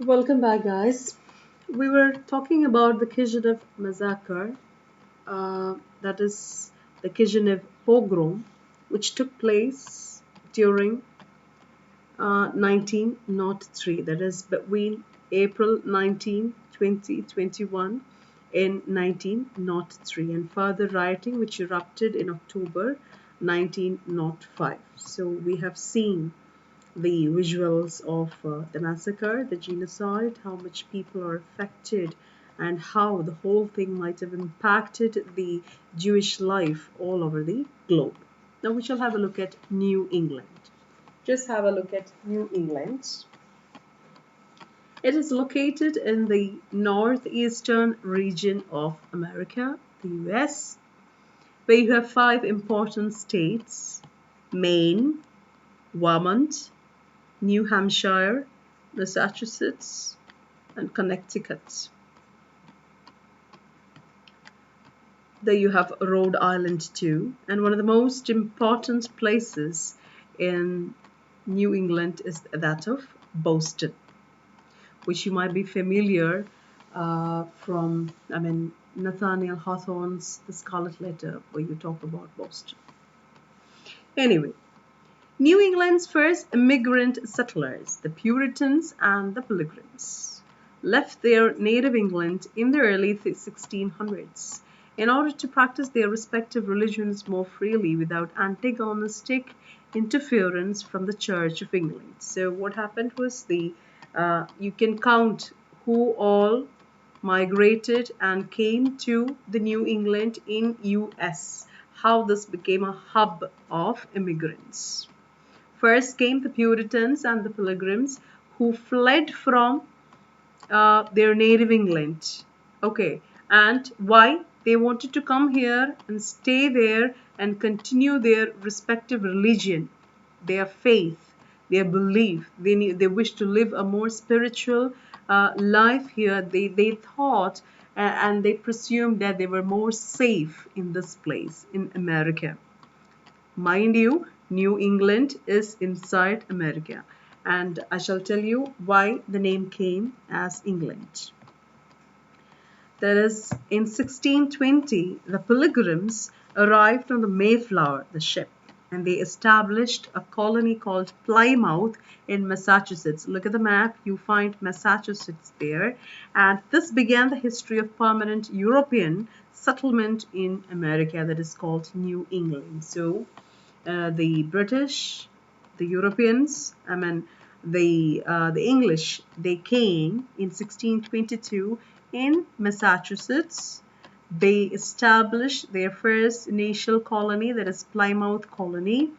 Welcome back, guys. We were talking about the Kishinev massacre, that is, the Kishinev pogrom, which took place during 1903, that is, between April 19, 2021 in 1903, and further rioting, which erupted in October 1905. So, we have seen the visuals of the massacre, the genocide, how much people are affected, and how the whole thing might have impacted the Jewish life all over the globe. Now we shall have a look at New England. Just have a look at New England. It is located in the northeastern region of America, the US, where you have five important states: Maine, Vermont, New Hampshire, Massachusetts, and Connecticut. There you have Rhode Island too. And one of the most important places in New England is that of Boston, which you might be familiar from, Nathaniel Hawthorne's The Scarlet Letter, where you talk about Boston. Anyway, New England's first immigrant settlers, the Puritans and the Pilgrims, left their native England in the early 1600s in order to practice their respective religions more freely without antagonistic interference from the Church of England. So what happened was you can count who all migrated and came to the New England in US, how this became a hub of immigrants. First came the Puritans and the Pilgrims who fled from their native England. Okay, and why? They wanted to come here and stay there and continue their respective religion, their faith, their belief. They wish to live a more spiritual life here. They thought and they presumed that they were more safe in this place, in America. Mind you, New England is inside America, and I shall tell you why the name came as England. That is, in 1620, the Pilgrims arrived on the Mayflower, the ship, and they established a colony called Plymouth in Massachusetts. Look at the map, you find Massachusetts there, and this began the history of permanent European settlement in America, that is called New England. So, the British, the Europeans, the English, they came in 1622 in Massachusetts. They established their first initial colony, that is Plymouth colony,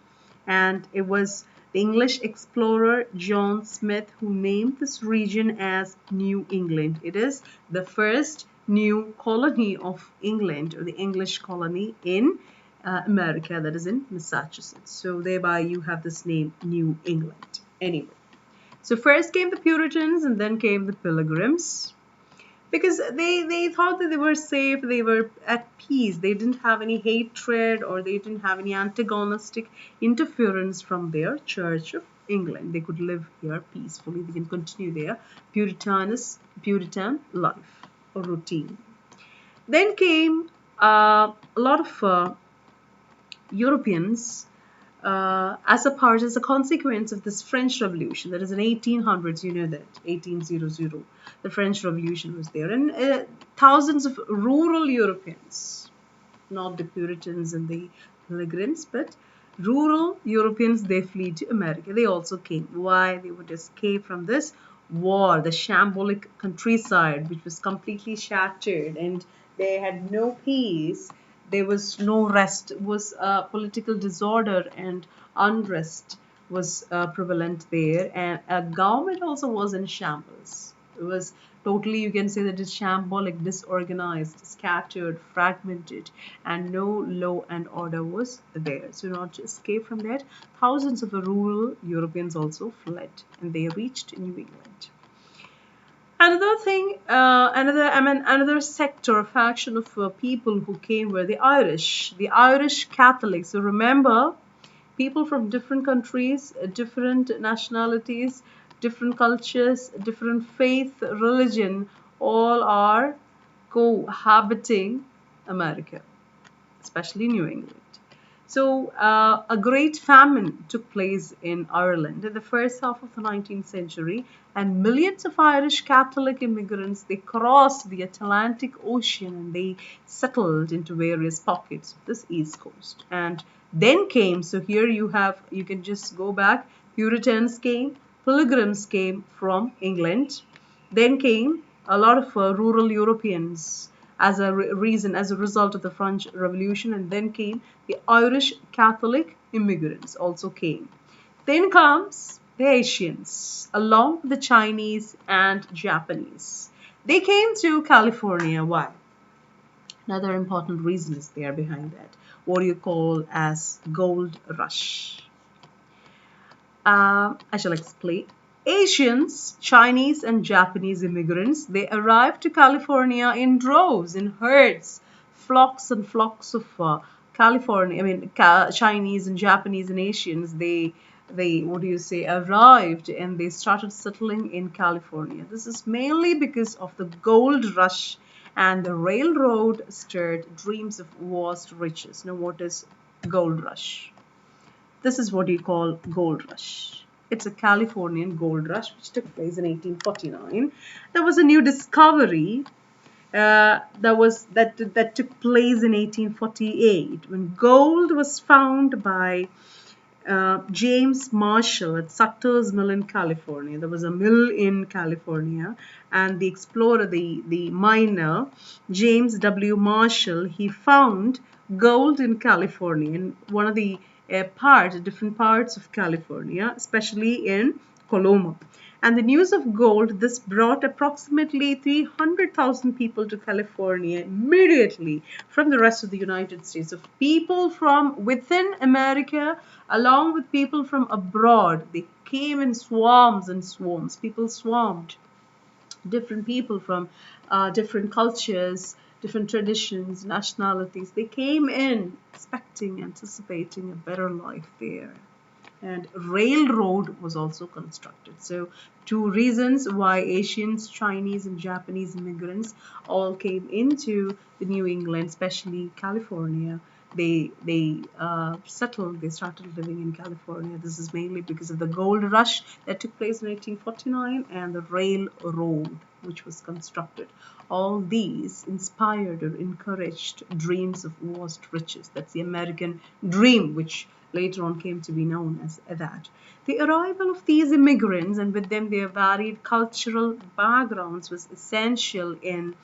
and it was the English explorer John Smith who named this region as New England. It is the first new colony of England, or the English colony in America, that is in Massachusetts. So thereby you have this name New England. Anyway, so first came the Puritans and then came the Pilgrims, because they thought that they were safe, they were at peace, they didn't have any hatred or they didn't have any antagonistic interference from their Church of England. They could live here peacefully, they can continue their Puritan life or routine. Then came a lot of Europeans as a consequence of this French Revolution. That is in 1800s, you know that, 1800, the French Revolution was there. And thousands of rural Europeans, not the Puritans and the Pilgrims, but rural Europeans, they flee to America. They also came. Why? They would escape from this war, the shambolic countryside, which was completely shattered, and they had no peace. There was no rest. It was political disorder and unrest was prevalent there, and a government also was in shambles. It was totally, you can say that it's shambolic, disorganized, scattered, fragmented, and no law and order was there. So not to escape from that, thousands of rural Europeans also fled, and they reached New England. Another thing, another sector, a faction of people who came were the Irish Catholics. So remember, people from different countries, different nationalities different cultures, different faith, religion, all are cohabiting America, especially New England. So, a great famine took place in Ireland in the first half of the 19th century, and millions of Irish Catholic immigrants they crossed the Atlantic Ocean and they settled into various pockets of this East Coast. And then came, so here you can just go back. Puritans came, Pilgrims came from England, then came a lot of rural Europeans as a reason, as a result of the French Revolution, and then came the Irish Catholic immigrants also came. Then comes the Asians, along with the Chinese and Japanese. They came to California. Why? Another important reason is there behind that. What you call as gold rush. I shall explain. Asians, Chinese, and Japanese immigrants, they arrived to California in droves, in herds, flocks and flocks of California. I mean, Chinese and Japanese and Asians. They what do you say? Arrived and they started settling in California. This is mainly because of the gold rush and the railroad stirred dreams of vast riches. Now, what is gold rush? This is what you call gold rush. It's a Californian gold rush which took place in 1849. There was a new discovery that took place in 1848 when gold was found by James Marshall at Sutter's Mill in California. There was a mill in California, and the explorer, the miner, James W. Marshall, he found gold in California, in one of the different parts of California, especially in Coloma. And the news of gold, this brought approximately 300,000 people to California immediately from the rest of the United States. Of people from within America, along with people from abroad, they came in swarms and swarms. People swarmed. Different people from different cultures, different traditions, nationalities. They came in expecting, anticipating a better life there. And railroad was also constructed. So two reasons why Asians, Chinese, and Japanese immigrants all came into the New England, especially California. They settled, they started living in California. This is mainly because of the gold rush that took place in 1849 and the railroad which was constructed. All these inspired or encouraged dreams of vast riches. That's the American dream, which later on came to be known as that. The arrival of these immigrants and with them their varied cultural backgrounds was essential in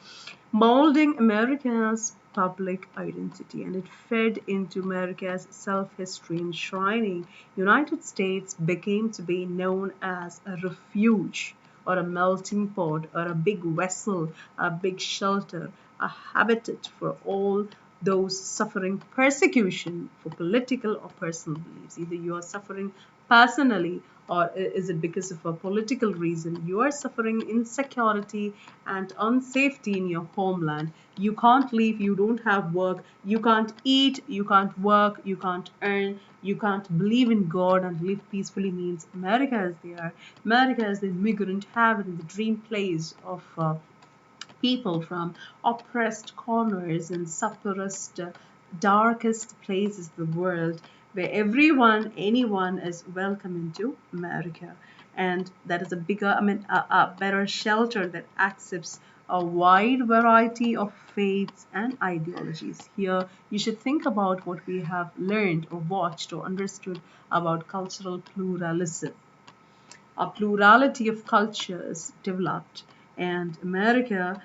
molding America's public identity, and it fed into America's self-history, enshrining United States became to be known as a refuge or a melting pot or a big vessel, a big shelter, a habitat for all those suffering persecution for political or personal beliefs. Either you are suffering personally or is it because of a political reason? You are suffering insecurity and unsafety in your homeland. You can't leave, you don't have work, you can't eat, you can't work, you can't earn, you can't believe in God and live peacefully means America as they are. America as the immigrant haven, the dream place of people from oppressed corners and suppressed, darkest places of the world, where anyone is welcome into America. And that is a bigger, a better shelter that accepts a wide variety of faiths and ideologies. Here, you should think about what we have learned or watched or understood about cultural pluralism. A plurality of cultures developed, and America,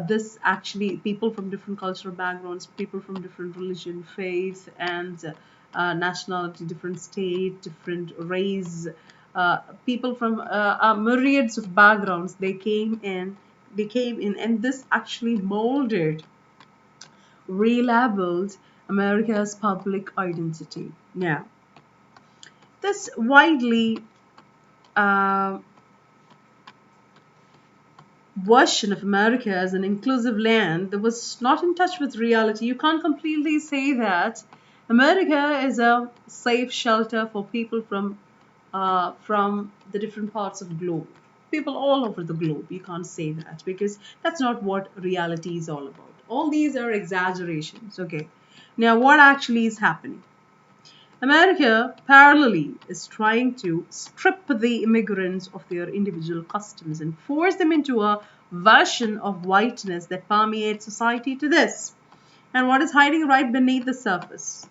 this actually people from different cultural backgrounds, people from different religion, faith, and nationality, different state, different race, people from myriads of backgrounds, they came in, and this actually molded, relabeled America's public identity. Now, this widely uh, version of America as an inclusive land that was not in touch with reality. You can't completely say that America is a safe shelter for people from from the different parts of the globe. People all over the globe. You can't say that because that's not what reality is all about. All these are exaggerations. Okay. Now, what actually is happening? America, parallelly, is trying to strip the immigrants of their individual customs and force them into a version of whiteness that permeates society to this. And what is hiding right beneath the surface?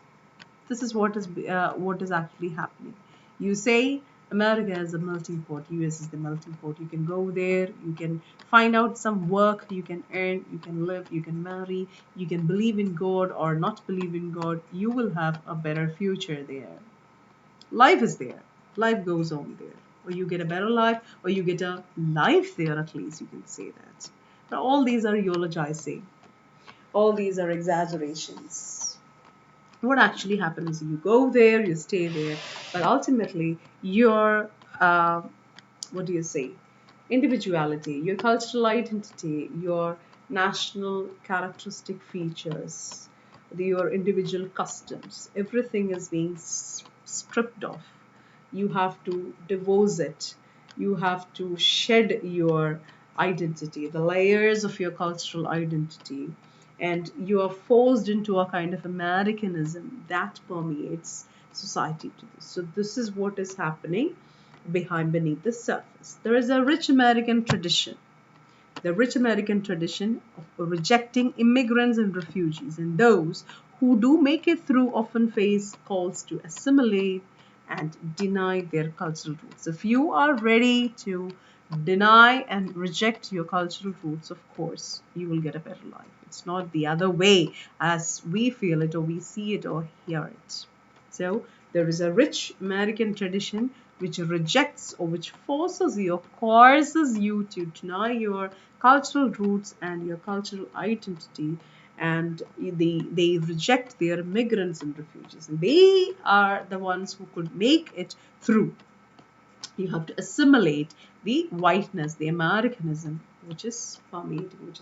This is what is actually happening. You say America is a melting pot, US is the melting pot. You can go there, you can find out some work, you can earn, you can live, you can marry, you can believe in God or not believe in God. You will have a better future there. Life is there. Life goes on there. Or you get a better life, or you get a life there, at least you can say that. But all these are eulogizing. All these are exaggerations. What actually happens is you go there, you stay there, but ultimately your what do you say? Individuality, your cultural identity, your national characteristic features, your individual customs, everything is being stripped off. You have to divorce it. You have to shed your identity, the layers of your cultural identity, and you are forced into a kind of Americanism that permeates society to this. So this is what is happening beneath the surface. There is a rich American tradition, the rich American tradition of rejecting immigrants and refugees, and those who do make it through often face calls to assimilate and deny their cultural roots. If you are ready to deny and reject your cultural roots, of course, you will get a better life. It's not the other way as we feel it or we see it or hear it. So there is a rich American tradition which rejects or which forces you or coerces you to deny your cultural roots and your cultural identity, and they reject their migrants and refugees, and they are the ones who could make it through. You have to assimilate the whiteness, the Americanism, which is permeating, which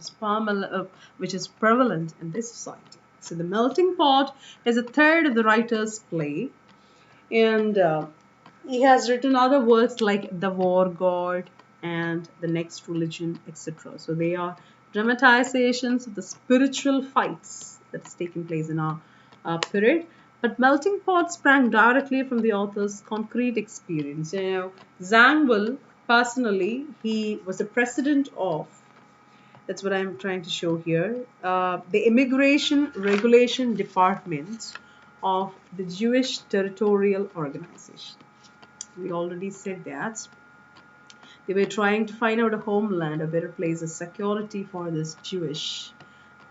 is prevalent in this society. So the melting pot is a third of the writer's play, and he has written other works like The War God and The Next Religion, etc. So they are dramatizations of the spiritual fights that's taking place in our period. But Melting Pot sprang directly from the author's concrete experience. You know, Zan Will, personally, he was the president of, that's what I'm trying to show here, the Immigration Regulation Department of the Jewish Territorial Organization. We already said that. They were trying to find out a homeland, a better place, a security for this Jewish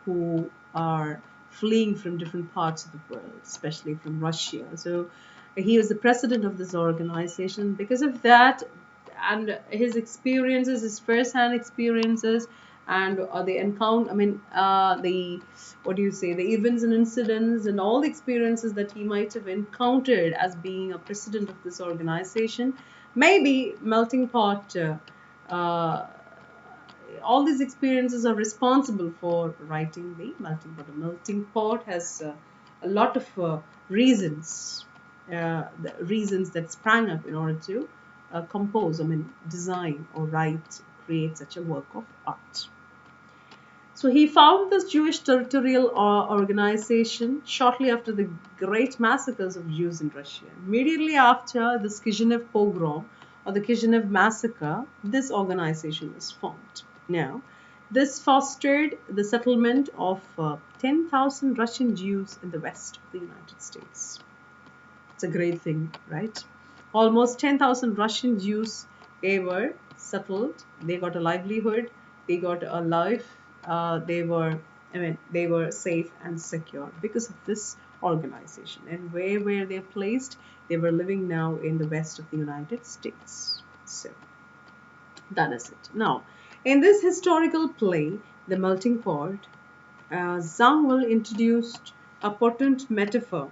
who are fleeing from different parts of the world, especially from Russia. So he was the president of this organization. Because of that, and his experiences, his first-hand experiences, and the encounter, I mean, the what do you say, the events and incidents, and all the experiences that he might have encountered as being a president of this organization, maybe Melting Pot. All these experiences are responsible for writing the Melting Pot. The Melting Pot has a lot of reasons, the reasons that sprang up in order to compose, I mean, design or write, create such a work of art. So he founded this Jewish territorial organization shortly after the great massacres of Jews in Russia. Immediately after the Kishinev pogrom or the Kishinev massacre, this organization was formed. Now, this fostered the settlement of 10,000 Russian Jews in the west of the United States. It's a great thing, right? Almost 10,000 Russian Jews, they were settled, they got a livelihood, they got a life, they were safe and secure because of this organization. And where were they placed? They were living now in the west of the United States. So that is it. Now, in this historical play, The Melting Pot, Zan Will introduced a potent metaphor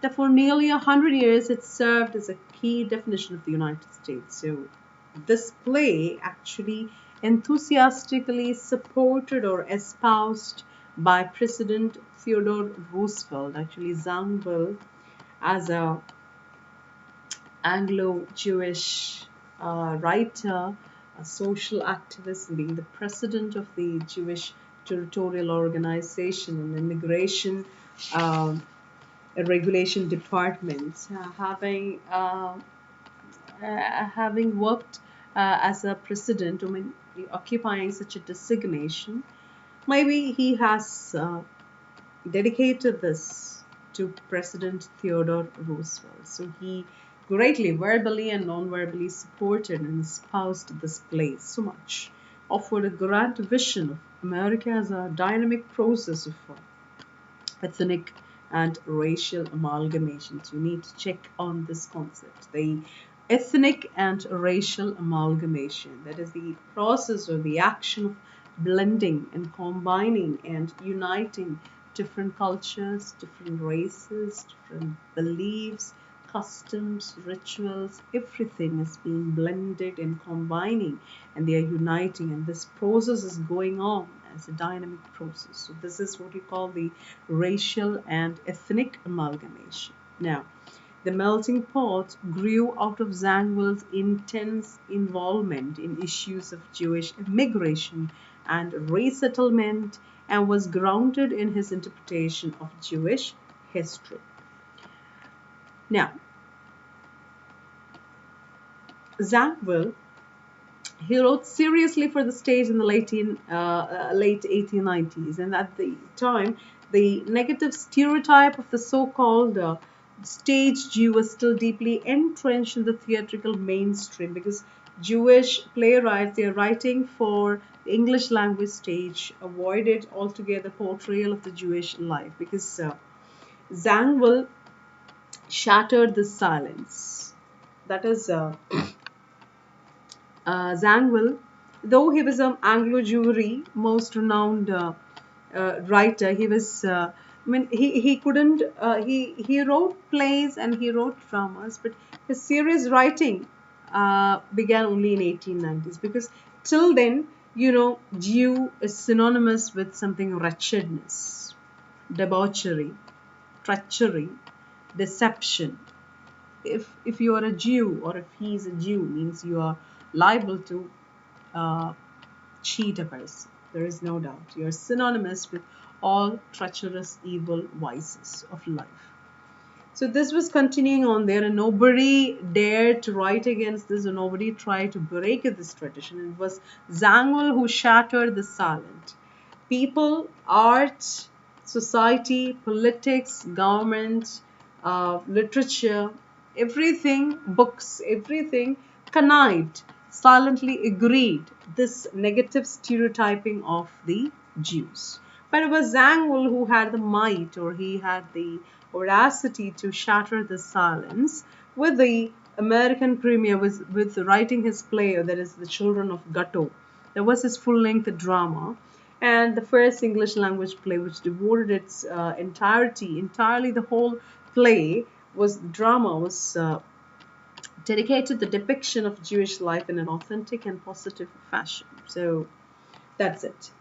that for nearly 100 years it served as a key definition of the United States. So this play actually enthusiastically supported or espoused by President Theodore Roosevelt, actually Zangwill, as a Anglo-Jewish writer, a social activist, being the president of the Jewish Territorial Organization and Immigration um, Regulation Department, having worked as a president, I mean, occupying such a designation, maybe he has dedicated this to President Theodore Roosevelt. So he greatly, verbally and non-verbally, supported and espoused this place so much, offered a grand vision of America as a dynamic process of ethnic and racial amalgamations. You need to check on this concept. The ethnic and racial amalgamation, that is the process or the action of blending and combining and uniting different cultures, different races, different beliefs, customs, rituals, everything is being blended and combining, and they are uniting, and this process is going on as a dynamic process. So this is what you call the racial and ethnic amalgamation. Now, the melting pot grew out of Zangwill's intense involvement in issues of Jewish immigration and resettlement, and was grounded in his interpretation of Jewish history. Now, Zangwill, he wrote seriously for the stage in the late 1890s, and at the time, the negative stereotype of the so-called stage Jew was still deeply entrenched in the theatrical mainstream, because Jewish playwrights, they are writing for the English language stage, avoided altogether portrayal of the Jewish life, because Zangwill shattered the silence. That is, Zangwill, though he was an Anglo-Jewry most renowned writer, he was. I mean, he couldn't. He wrote plays and he wrote dramas, but his serious writing began only in 1890s, because till then, Jew is synonymous with something wretchedness, debauchery, treachery, deception. If you are a Jew, or if he is a Jew, means you are liable to uh, cheat a person. There is no doubt. You are synonymous with all treacherous, evil vices of life. So this was continuing on there, and nobody dared to write against this, and nobody tried to break this tradition. It was Zangwill who shattered the silent. People, art, society, politics, government, literature, everything, books, everything connived, silently agreed this negative stereotyping of the Jews. But it was Zangwill who had the might, or he had the audacity to shatter the silence with the American premiere, with writing his play, that is The Children of Ghetto. That was his full-length drama, and the first English language play which devoted its entirely the whole play was drama, was dedicated the depiction of Jewish life in an authentic and positive fashion. So that's it.